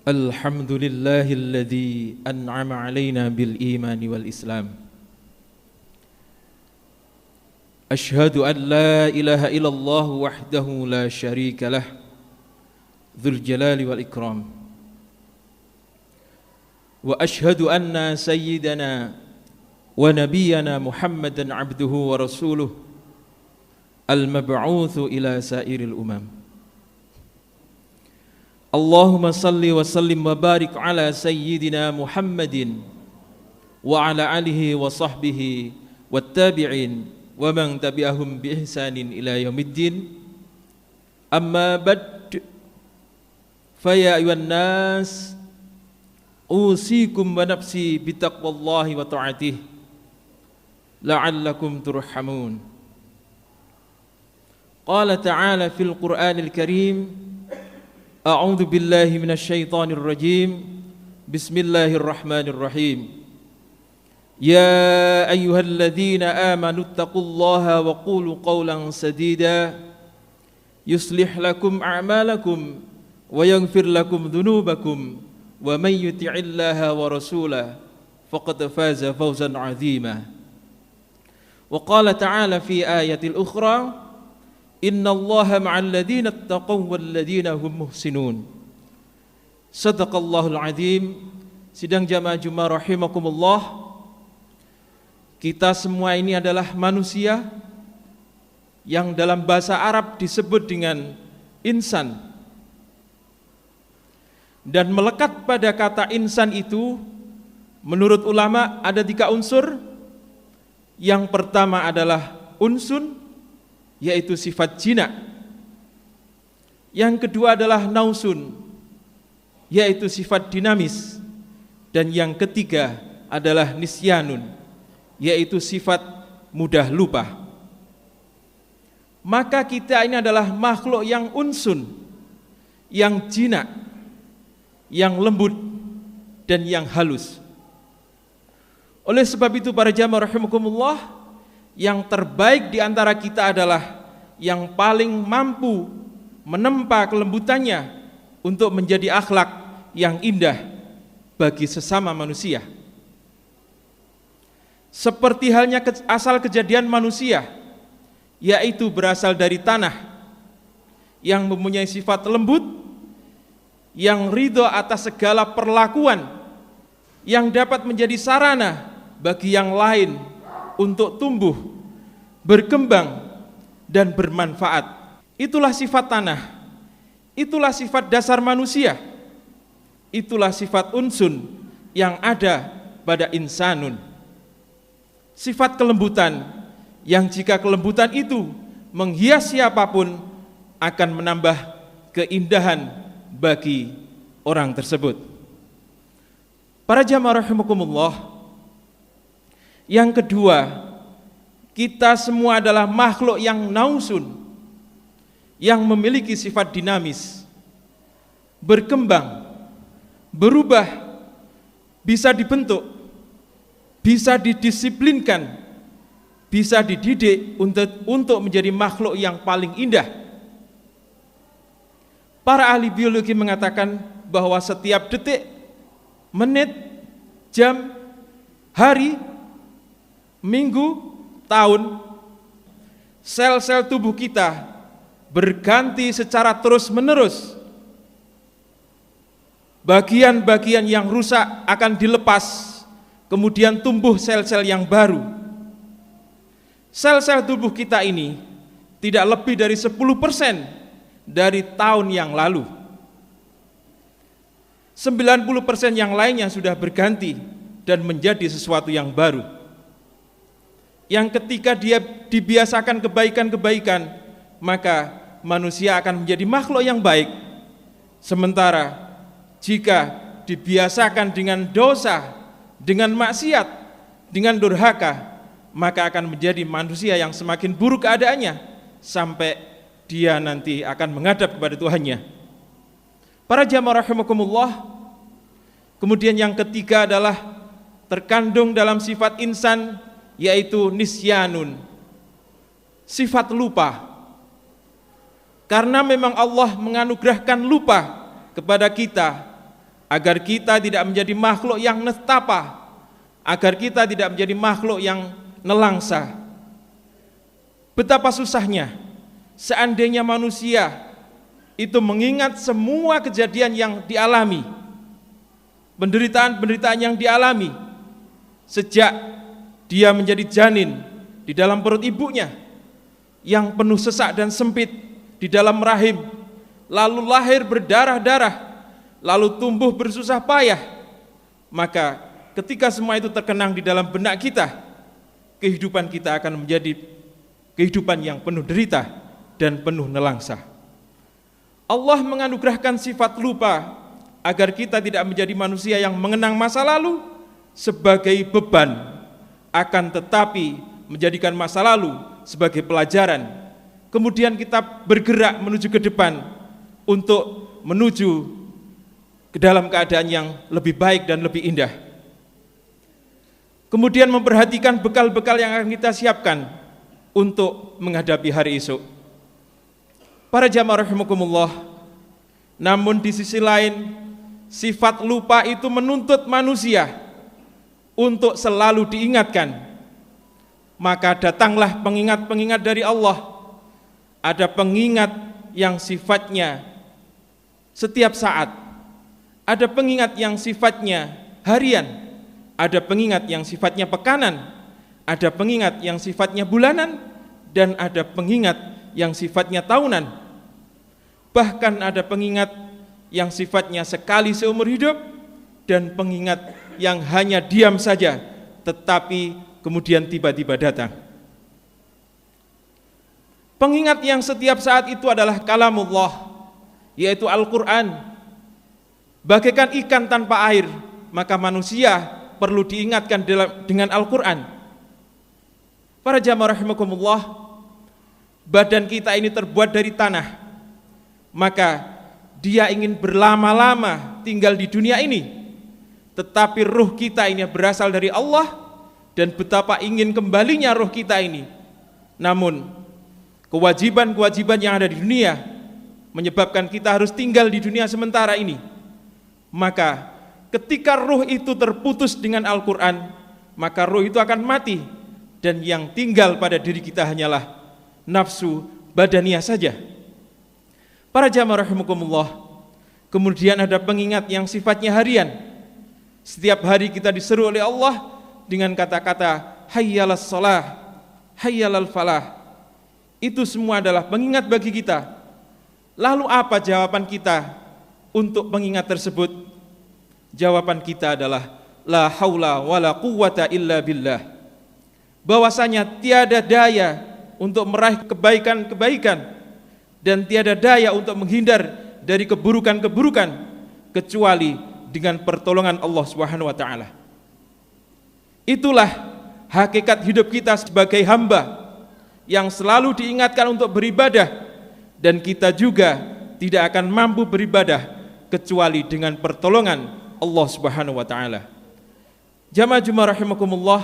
الحمد لله الذي أنعم علينا بالإيمان والإسلام. أشهد أن لا إله إلا الله وحده لا شريك له ذو الجلال والإكرام. وأشهد أن سيدنا ونبينا محمدا عبده ورسوله المبعوث إلى سائر الأمم. اللهم صل وسلم وبارك على سيدنا محمد وعلى آله وصحبه والتابعين ومن تبعهم بإحسان إلى يوم الدين. أما بعد، فيا أيها الناس أوصيكم ونفسي بتقوى الله وطاعته لعلكم ترحمون. قال تعالى في القرآن الكريم: أعوذ بالله من الشيطان الرجيم. بسم الله الرحمن الرحيم. يا أيها الذين آمنوا اتقوا الله وقولوا قولا سديدا يصلح لكم أعمالكم ويغفر لكم ذنوبكم ومن يطع الله ورسوله فقد فاز فوزا عظيما. وقال تعالى في آية الأخرى: Inna Allaha ma'al ladhina attaqaw wal ladhina hum muhsinun. Sadaqallahul azim. Sidang jamaah Jumat rahimakumullah, kita semua ini adalah manusia yang dalam bahasa Arab disebut dengan insan. Dan melekat pada kata insan itu menurut ulama ada 3 unsur. Yang pertama adalah unsun, yaitu sifat jinak. Yang kedua adalah nausun, yaitu sifat dinamis. Dan yang ketiga adalah nisyanun, yaitu sifat mudah lupa. Maka kita ini adalah makhluk yang unsun, yang jinak, yang lembut, dan yang halus. Oleh sebab itu para jamaah rahimakumullah, yang terbaik di antara kita adalah yang paling mampu menempa kelembutannya untuk menjadi akhlak yang indah bagi sesama manusia. Seperti halnya asal kejadian manusia, yaitu berasal dari tanah, yang mempunyai sifat lembut, yang ridho atas segala perlakuan, yang dapat menjadi sarana bagi yang lain untuk tumbuh, berkembang, dan bermanfaat. Itulah sifat tanah, itulah sifat dasar manusia, itulah sifat unsun yang ada pada insanun. Sifat kelembutan yang jika kelembutan itu menghias siapapun akan menambah keindahan bagi orang tersebut. Para jamaah rahimakumullah, yang kedua, kita semua adalah makhluk yang nausun, yang memiliki sifat dinamis, berkembang, berubah, bisa dibentuk, bisa didisiplinkan, bisa dididik untuk menjadi makhluk yang paling indah. Para ahli biologi mengatakan bahwa setiap detik, menit, jam, hari, minggu, tahun, sel-sel tubuh kita berganti secara terus-menerus. Bagian-bagian yang rusak akan dilepas, kemudian tumbuh sel-sel yang baru. Sel-sel tubuh kita ini tidak lebih dari 10% dari tahun yang lalu. 90% yang lainnya sudah berganti dan menjadi sesuatu yang baru. Yang ketika dia dibiasakan kebaikan-kebaikan, maka manusia akan menjadi makhluk yang baik. Sementara jika dibiasakan dengan dosa, dengan maksiat, dengan durhaka, maka akan menjadi manusia yang semakin buruk keadaannya sampai dia nanti akan menghadap kepada Tuhannya. Para jamaah rahimakumullah, kemudian yang ketiga adalah terkandung dalam sifat insan, yaitu nisyanun, sifat lupa. Karena memang Allah menganugerahkan lupa kepada kita agar kita tidak menjadi makhluk yang nestapa, agar kita tidak menjadi makhluk yang nelangsa. Betapa susahnya seandainya manusia itu mengingat semua kejadian yang dialami, penderitaan-penderitaan yang dialami sejak dia menjadi janin di dalam perut ibunya yang penuh sesak dan sempit di dalam rahim, lalu lahir berdarah-darah, lalu tumbuh bersusah payah. Maka ketika semua itu terkenang di dalam benak kita, kehidupan kita akan menjadi kehidupan yang penuh derita dan penuh nelangsa. Allah menganugerahkan sifat lupa agar kita tidak menjadi manusia yang mengenang masa lalu sebagai beban, akan tetapi menjadikan masa lalu sebagai pelajaran. Kemudian kita bergerak menuju ke depan untuk menuju ke dalam keadaan yang lebih baik dan lebih indah. Kemudian memperhatikan bekal-bekal yang akan kita siapkan untuk menghadapi hari esok. Para jamaah rahimakumullah, namun di sisi lain sifat lupa itu menuntut manusia untuk selalu diingatkan. Maka datanglah pengingat-pengingat dari Allah. Ada pengingat yang sifatnya setiap saat, ada pengingat yang sifatnya harian, ada pengingat yang sifatnya pekanan, ada pengingat yang sifatnya bulanan, dan ada pengingat yang sifatnya tahunan. Bahkan ada pengingat yang sifatnya sekali seumur hidup, dan pengingat yang hanya diam saja tetapi kemudian tiba-tiba datang. Pengingat yang setiap saat itu adalah kalamullah, yaitu Al-Quran. Bagaikan ikan tanpa air, maka manusia perlu diingatkan dengan Al-Quran. Para jamaah rahimakumullah, badan kita ini terbuat dari tanah, maka dia ingin berlama-lama tinggal di dunia ini, tetapi ruh kita ini berasal dari Allah, dan betapa ingin kembalinya ruh kita ini. Namun kewajiban-kewajiban yang ada di dunia menyebabkan kita harus tinggal di dunia sementara ini. Maka ketika ruh itu terputus dengan Al-Quran, maka ruh itu akan mati, dan yang tinggal pada diri kita hanyalah nafsu badaniyah saja. Para jamaah rahimakumullah, kemudian ada pengingat yang sifatnya harian. Setiap hari kita diseru oleh Allah dengan kata-kata hayyalas shalah, hayyalal falah. Itu semua adalah pengingat bagi kita. Lalu apa jawaban kita untuk pengingat tersebut? Jawaban kita adalah la haula wala quwwata illa billah. Bahwasanya tiada daya untuk meraih kebaikan-kebaikan dan tiada daya untuk menghindar dari keburukan-keburukan kecuali dengan pertolongan Allah Subhanahu wa taala. Itulah hakikat hidup kita sebagai hamba yang selalu diingatkan untuk beribadah, dan kita juga tidak akan mampu beribadah kecuali dengan pertolongan Allah Subhanahu wa taala. Jamaah Jumat rahimakumullah,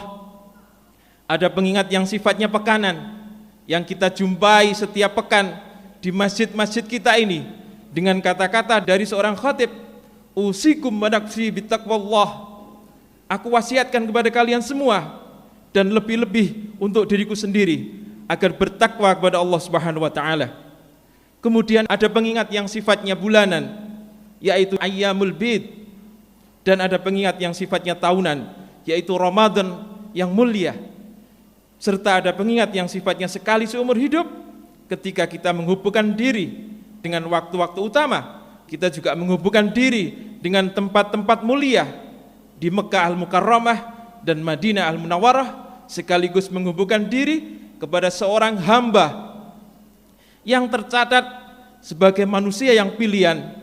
ada pengingat yang sifatnya pekanan yang kita jumpai setiap pekan di masjid-masjid kita ini dengan kata-kata dari seorang khatib, usikum wa nafsi bittaqwallah. Aku wasiatkan kepada kalian semua dan lebih-lebih untuk diriku sendiri agar bertakwa kepada Allah Subhanahu wa taala. Kemudian ada pengingat yang sifatnya bulanan, yaitu ayyamul bid, dan ada pengingat yang sifatnya tahunan, yaitu Ramadan yang mulia. Serta ada pengingat yang sifatnya sekali seumur hidup, ketika kita menghubungkan diri dengan waktu-waktu utama, kita juga menghubungkan diri dengan tempat-tempat mulia di Mekah Al-Mukarramah dan Madinah Al-Munawwarah, sekaligus menghubungkan diri kepada seorang hamba yang tercatat sebagai manusia yang pilihan,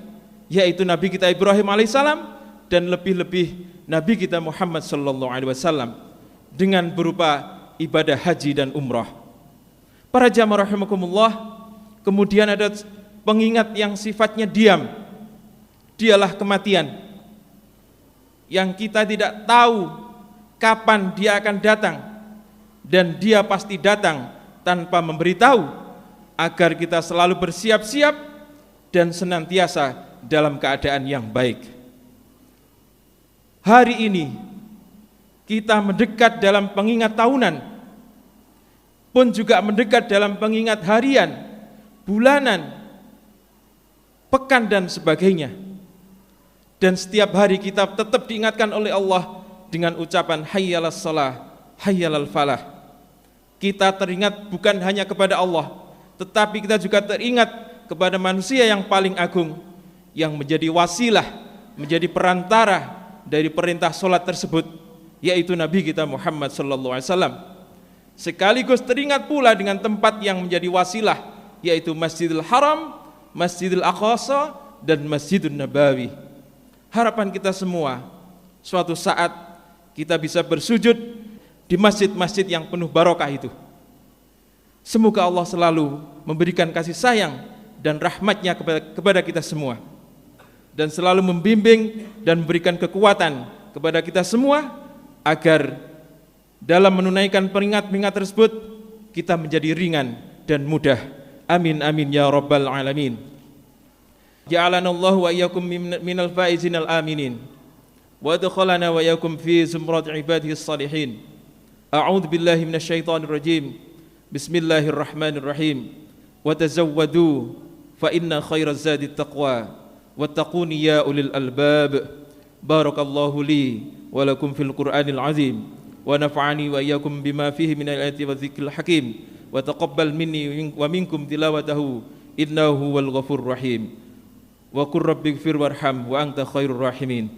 yaitu Nabi kita Ibrahim alaihissalam, dan lebih-lebih Nabi kita Muhammad sallallahu alaihi wasallam dengan berupa ibadah haji dan umrah. Para jamaah rahimakumullah, kemudian ada pengingat yang sifatnya diam. Dialah kematian, yang kita tidak tahu kapan dia akan datang, dan dia pasti datang tanpa memberitahu, agar kita selalu bersiap-siap dan senantiasa dalam keadaan yang baik. hari ini kita mendekat dalam pengingat tahunan, pun juga mendekat dalam pengingat harian, bulanan, pekan dan sebagainya. Dan setiap hari kita tetap diingatkan oleh Allah dengan ucapan hayyalas shalah, hayyalal falah. Kita teringat bukan hanya kepada Allah, tetapi kita juga teringat kepada manusia yang paling agung, yang menjadi wasilah, menjadi perantara dari perintah salat tersebut, yaitu Nabi kita Muhammad sallallahu alaihi wasallam. Sekaligus teringat pula dengan tempat yang menjadi wasilah, yaitu Masjidil Haram, Masjidil Aqsa, dan Masjidun Nabawi. Harapan kita semua, suatu saat kita bisa bersujud di masjid-masjid yang penuh barokah itu. Semoga Allah selalu memberikan kasih sayang dan rahmatnya kepada kita semua, dan selalu membimbing dan memberikan kekuatan kepada kita semua, agar dalam menunaikan peringat-peringat tersebut kita menjadi ringan dan mudah. Amin amin ya rabbal alamin. Ja'alanallahu wa iyyakum minal faizinal aminin wa adkhalana wa iyyakum fi zumrat ibadihis salihin. A'udzu billahi minasyaitonir rajim. Bismillahirrahmanirrahim. Wa tazawwadu fa inna khairaz zadi taqwa wattaquni ya ulil albab. Barakallahu li wa lakum fil Qur'anil azim wa nafa'ani wa iyyakum bima fihi minal ayati wadh-dhikril hakim wa taqabbal minni wa minkum tilawatahu innahu huwal ghafurur rahim. Wa qur rabbighfir warham wa anta khairur rahimin.